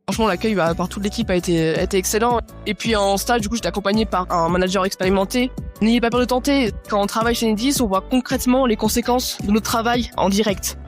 Franchement, l'accueil par toute l'équipe a été excellent. Et puis en stage, du coup, j'étais accompagné par un manager expérimenté. N'ayez pas peur de tenter. Quand on travaille chez Enedis, on voit concrètement les conséquences de notre travail en direct.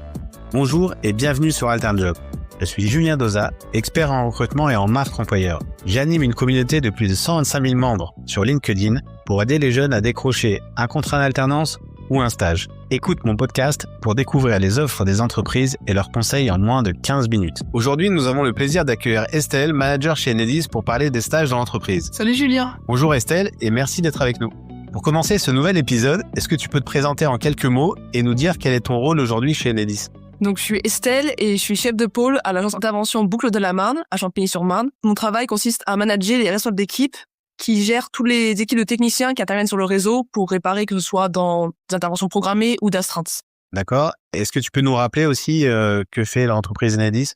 Bonjour et bienvenue sur AlternJob. Je suis Julien Doza, expert en recrutement et en marque employeur. J'anime une communauté de plus de 125 000 membres sur LinkedIn pour aider les jeunes à décrocher un contrat d'alternance ou un stage. Écoute mon podcast pour découvrir les offres des entreprises et leurs conseils en moins de 15 minutes. Aujourd'hui, nous avons le plaisir d'accueillir Estelle, manager chez Enedis, pour parler des stages dans l'entreprise. Salut Julien. Bonjour Estelle et merci d'être avec nous. Pour commencer ce nouvel épisode, est-ce que tu peux te présenter en quelques mots et nous dire quel est ton rôle aujourd'hui chez Enedis ? Donc, je suis Estelle et je suis chef de pôle à l'agence d'intervention Boucle de la Marne, à Champigny-sur-Marne. Mon travail consiste à manager les responsables d'équipe qui gèrent toutes les équipes de techniciens qui interviennent sur le réseau pour réparer, que ce soit dans des interventions programmées ou d'astreintes. D'accord. Est-ce que tu peux nous rappeler aussi que fait l'entreprise Enedis ?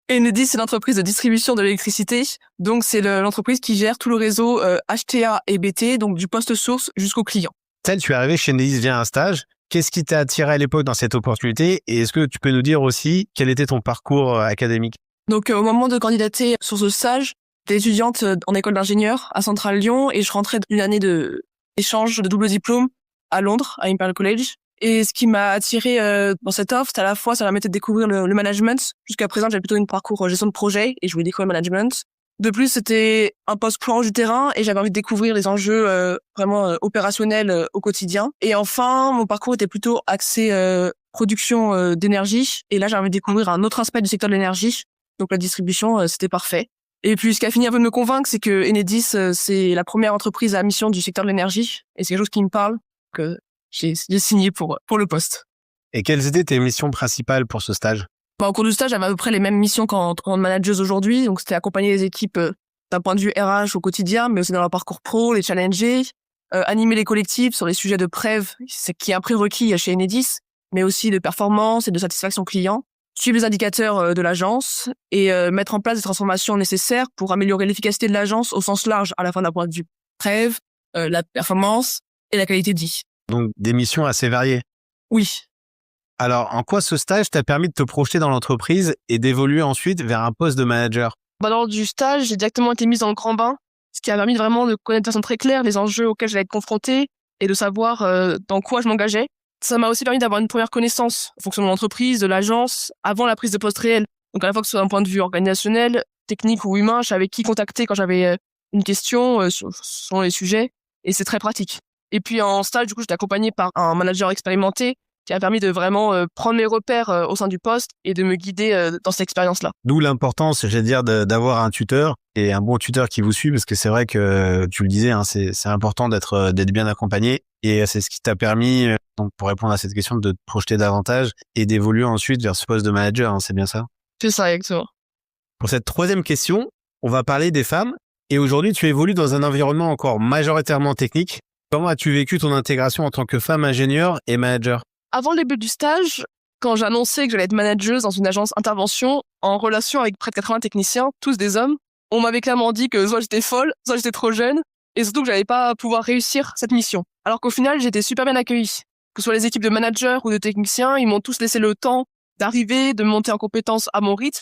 Enedis, c'est l'entreprise de distribution de l'électricité. Donc, c'est l'entreprise qui gère tout le réseau HTA et BT, donc du poste source jusqu'au client. Estelle, tu es arrivée chez Enedis via un stage. Qu'est-ce qui t'a attiré à l'époque dans cette opportunité et est-ce que tu peux nous dire aussi quel était ton parcours académique ? Donc, au moment de candidater sur ce stage, j'étais étudiante en école d'ingénieur à Central Lyon et je rentrais d'une année d'échange de double diplôme à Londres, à Imperial College. Et ce qui m'a attiré dans cette offre, c'est à la fois, ça permettait de découvrir le management. Jusqu'à présent, j'avais plutôt une parcours gestion de projet et je voulais découvrir le management. De plus, c'était un poste proche du terrain et j'avais envie de découvrir les enjeux vraiment opérationnels au quotidien. Et enfin, mon parcours était plutôt axé production d'énergie. Et là, j'ai envie de découvrir un autre aspect du secteur de l'énergie. Donc la distribution, c'était parfait. Et puis, ce qui a fini un peu de me convaincre, c'est que Enedis, c'est la première entreprise à mission du secteur de l'énergie. Et c'est quelque chose qui me parle, que j'ai signé pour le poste. Et quelles étaient tes missions principales pour ce stage ? Au cours du stage, j'avais à peu près les mêmes missions qu'en manageuse aujourd'hui. Donc, c'était accompagner les équipes d'un point de vue RH au quotidien, mais aussi dans leur parcours pro, les challenger, animer les collectifs sur les sujets de preuve, c'est qui est un prérequis chez Enedis, mais aussi de performance et de satisfaction client, suivre les indicateurs de l'agence et mettre en place des transformations nécessaires pour améliorer l'efficacité de l'agence au sens large, à la fois d'un point de vue preuve, la performance et la qualité de vie. Donc, des missions assez variées. Oui. Alors, en quoi ce stage t'a permis de te projeter dans l'entreprise et d'évoluer ensuite vers un poste de manager ? Lors du stage, j'ai directement été mise dans le grand bain, ce qui a permis vraiment de connaître de façon très claire les enjeux auxquels j'allais être confrontée et de savoir dans quoi je m'engageais. Ça m'a aussi permis d'avoir une première connaissance en fonction de l'entreprise, de l'agence, avant la prise de poste réelle. Donc à la fois que ce soit d'un point de vue organisationnel, technique ou humain, je savais qui contacter quand j'avais une question sur les sujets et c'est très pratique. Et puis en stage, du coup, j'étais accompagnée par un manager expérimenté qui a permis de vraiment prendre mes repères au sein du poste et de me guider dans cette expérience-là. D'où l'importance, j'allais dire, d'avoir un tuteur et un bon tuteur qui vous suit, parce que c'est vrai que tu le disais, hein, c'est important d'être bien accompagné et c'est ce qui t'a permis, donc pour répondre à cette question, de te projeter davantage et d'évoluer ensuite vers ce poste de manager, hein, c'est bien ça ? C'est ça, exactement. Pour cette troisième question, on va parler des femmes et aujourd'hui tu évolues dans un environnement encore majoritairement technique. Comment as-tu vécu ton intégration en tant que femme ingénieure et manager ? Avant le début du stage, quand j'ai annoncé que j'allais être manageuse dans une agence intervention en relation avec près de 80 techniciens, tous des hommes, on m'avait clairement dit que soit j'étais folle, soit j'étais trop jeune, et surtout que j'allais pas pouvoir réussir cette mission. Alors qu'au final, j'étais super bien accueillie. Que ce soit les équipes de managers ou de techniciens, ils m'ont tous laissé le temps d'arriver, de monter en compétences à mon rythme.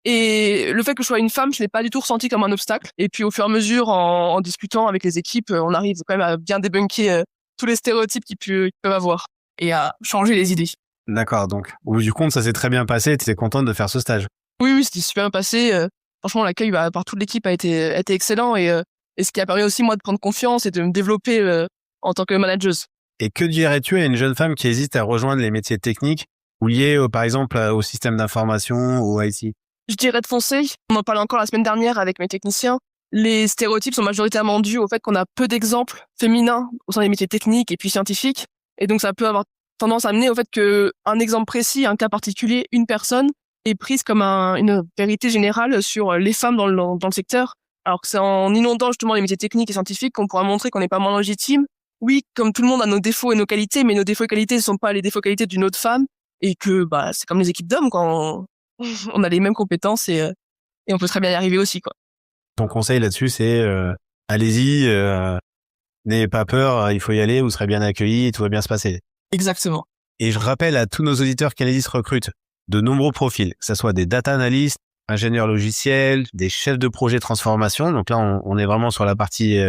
Et le fait que je sois une femme, je l'ai pas du tout ressenti comme un obstacle. Et puis au fur et à mesure, en discutant avec les équipes, on arrive quand même à bien débunker tous les stéréotypes qu'ils peuvent avoir et à changer les idées. D'accord, donc au bout du compte, ça s'est très bien passé, tu étais contente de faire ce stage. Oui, c'était super bien passé. Franchement, l'accueil par toute l'équipe a été excellent et ce qui a permis aussi moi de prendre confiance et de me développer en tant que manageuse. Et que dirais-tu à une jeune femme qui hésite à rejoindre les métiers techniques ou liés par exemple au système d'information ou IT ? Je dirais de foncer. On en parlait encore la semaine dernière avec mes techniciens. Les stéréotypes sont majoritairement dus au fait qu'on a peu d'exemples féminins au sein des métiers techniques et puis scientifiques. Et donc, ça peut avoir tendance à amener au fait que un exemple précis, un cas particulier, une personne est prise comme une vérité générale sur les femmes dans le secteur. Alors que c'est en inondant justement les métiers techniques et scientifiques qu'on pourra montrer qu'on n'est pas moins légitime. Oui, comme tout le monde a nos défauts et nos qualités, mais nos défauts et qualités ne sont pas les défauts et qualités d'une autre femme. Et que c'est comme les équipes d'hommes, quand on a les mêmes compétences et on peut très bien y arriver aussi, quoi. Ton conseil là-dessus, c'est allez-y, n'ayez pas peur, il faut y aller, vous serez bien accueillis et tout va bien se passer. Exactement. Et je rappelle à tous nos auditeurs qu'Enedis recrute de nombreux profils, que ce soit des data analysts, ingénieurs logiciels, des chefs de projet transformation. Donc là, on est vraiment sur la partie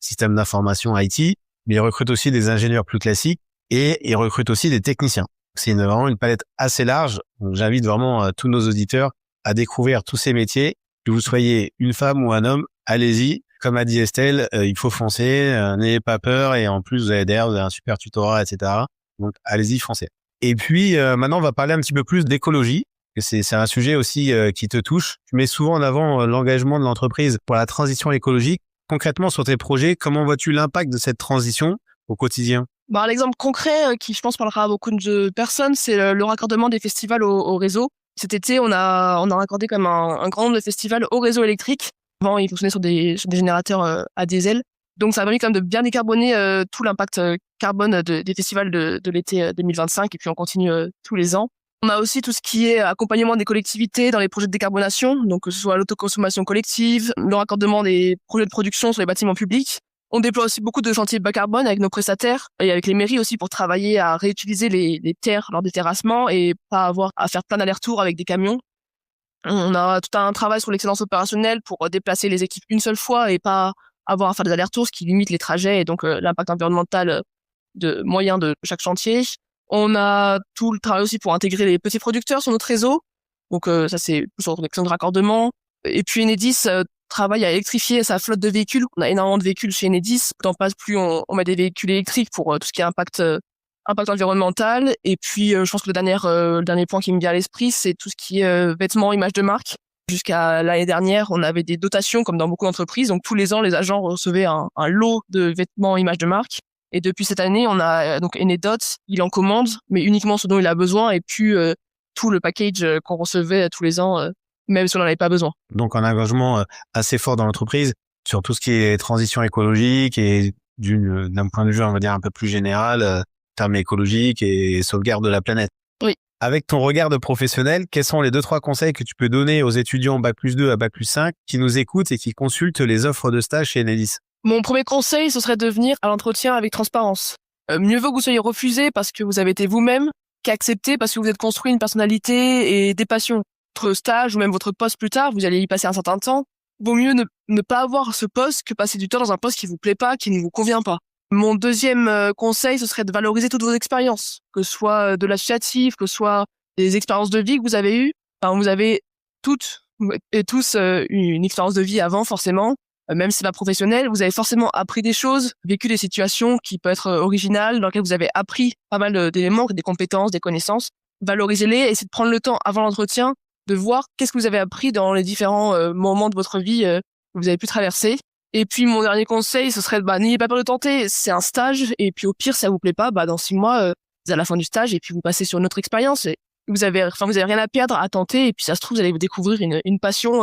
système d'information IT, mais ils recrutent aussi des ingénieurs plus classiques et ils recrutent aussi des techniciens. C'est vraiment une palette assez large. Donc j'invite vraiment tous nos auditeurs à découvrir tous ces métiers. Que vous soyez une femme ou un homme, allez-y. Comme a dit Estelle, il faut foncer, n'ayez pas peur et en plus vous avez derrière, vous avez un super tutorat, etc. Donc allez-y, foncez. Et puis maintenant, on va parler un petit peu plus d'écologie. C'est un sujet aussi qui te touche. Tu mets souvent en avant l'engagement de l'entreprise pour la transition écologique. Concrètement, sur tes projets, comment vois-tu l'impact de cette transition au quotidien ? L'exemple concret qui, je pense, parlera à beaucoup de personnes, c'est le raccordement des festivals au réseau. Cet été, on a raccordé comme un grand nombre de festivals au réseau électrique. Avant, ils fonctionnaient sur des générateurs à diesel. Donc, ça a permis quand même de bien décarboner tout l'impact carbone des festivals de l'été 2025. Et puis, on continue tous les ans. On a aussi tout ce qui est accompagnement des collectivités dans les projets de décarbonation. Donc, que ce soit l'autoconsommation collective, le raccordement des projets de production sur les bâtiments publics. On déploie aussi beaucoup de chantiers bas carbone avec nos prestataires et avec les mairies aussi pour travailler à réutiliser les terres lors des terrassements et pas avoir à faire plein d'allers-retours avec des camions. On a tout un travail sur l'excellence opérationnelle pour déplacer les équipes une seule fois et pas avoir à faire des allers-retours, ce qui limite les trajets et donc l'impact environnemental de moyen de chaque chantier. On a tout le travail aussi pour intégrer les petits producteurs sur notre réseau. Donc ça c'est plus sur l'action de raccordement. Et puis Enedis travaille à électrifier sa flotte de véhicules. On a énormément de véhicules chez Enedis. Dans Passe Plus, on met des véhicules électriques pour tout ce qui est impact environnemental. Et puis, je pense que le dernier point qui me vient à l'esprit, c'est tout ce qui est vêtements, images de marque. Jusqu'à l'année dernière, on avait des dotations comme dans beaucoup d'entreprises. Donc, tous les ans, les agents recevaient un lot de vêtements, images de marque. Et depuis cette année, on a donc Enedot, il en commande, mais uniquement ce dont il a besoin et puis tout le package qu'on recevait tous les ans, même si on n'en avait pas besoin. Donc, un engagement assez fort dans l'entreprise sur tout ce qui est transition écologique et d'un point de vue, on va dire, un peu plus général, termes écologiques et sauvegarde de la planète. Oui. Avec ton regard de professionnel, quels sont les 2-3 conseils que tu peux donner aux étudiants Bac+2 à Bac+5 qui nous écoutent et qui consultent les offres de stage chez Enedis ? Mon premier conseil, ce serait de venir à l'entretien avec transparence. Mieux vaut que vous soyez refusé parce que vous avez été vous-même qu'accepté parce que vous êtes construit une personnalité et des passions. Votre stage ou même votre poste plus tard, vous allez y passer un certain temps. Vaut mieux ne pas avoir ce poste que passer du temps dans un poste qui vous plaît pas, qui ne vous convient pas. Mon deuxième conseil, ce serait de valoriser toutes vos expériences, que ce soit de l'associatif, que ce soit des expériences de vie que vous avez eues. Enfin, vous avez toutes et tous une expérience de vie avant, forcément. Même si c'est pas professionnel, vous avez forcément appris des choses, vécu des situations qui peuvent être originales, dans lesquelles vous avez appris pas mal d'éléments, des compétences, des connaissances. Valorisez-les et essayez de prendre le temps avant l'entretien de voir qu'est-ce que vous avez appris dans les différents moments de votre vie que vous avez pu traverser. Et puis, mon dernier conseil, ce serait, n'ayez pas peur de tenter. C'est un stage. Et puis, au pire, si ça vous plaît pas, dans 6 mois, vous êtes à la fin du stage et puis vous passez sur une autre expérience. Et vous avez rien à perdre à tenter. Et puis, ça se trouve, vous allez vous découvrir une passion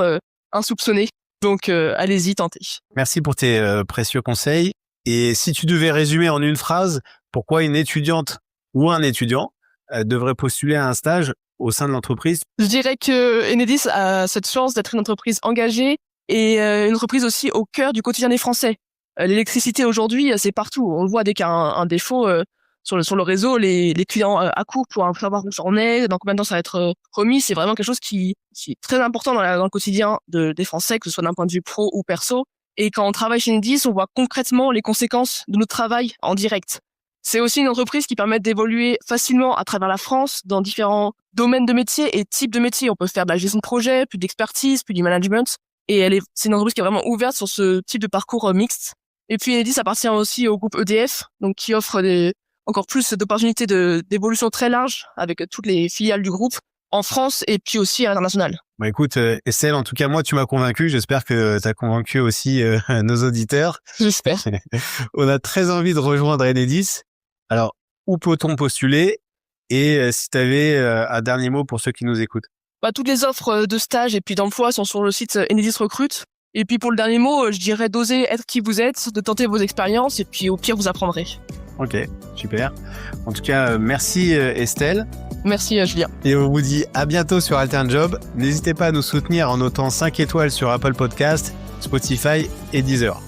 insoupçonnée. Donc, allez-y, tentez. Merci pour tes précieux conseils. Et si tu devais résumer en une phrase, pourquoi une étudiante ou un étudiant devrait postuler à un stage au sein de l'entreprise ? Je dirais que Enedis a cette chance d'être une entreprise engagée et une entreprise aussi au cœur du quotidien des Français. L'électricité aujourd'hui, c'est partout. On le voit dès qu'il y a un défaut sur le réseau, les clients accourent pour savoir où ça en est, dans combien de temps ça va être remis. C'est vraiment quelque chose qui est très important dans le quotidien des Français, que ce soit d'un point de vue pro ou perso. Et quand on travaille chez Enedis, on voit concrètement les conséquences de notre travail en direct. C'est aussi une entreprise qui permet d'évoluer facilement à travers la France dans différents domaines de métiers et types de métiers. On peut faire de la gestion de projet, puis d'expertise, puis du management. Et c'est une entreprise qui est vraiment ouverte sur ce type de parcours mixte. Et puis Enedis appartient aussi au groupe EDF, donc qui offre encore plus d'opportunités d'évolution très large avec toutes les filiales du groupe en France et puis aussi à l'international. Écoute, Estelle, en tout cas, moi, tu m'as convaincu. J'espère que tu as convaincu aussi nos auditeurs. J'espère. On a très envie de rejoindre Enedis. Alors, où peut-on postuler ? Et si tu avais un dernier mot pour ceux qui nous écoutent. Toutes les offres de stage et puis d'emploi sont sur le site Enedis Recrute. Et puis pour le dernier mot, je dirais d'oser être qui vous êtes, de tenter vos expériences et puis au pire, vous apprendrez. Ok, super. En tout cas, merci Estelle. Merci Julien. Et on vous dit à bientôt sur Alternjob. N'hésitez pas à nous soutenir en notant 5 étoiles sur Apple Podcast, Spotify et Deezer.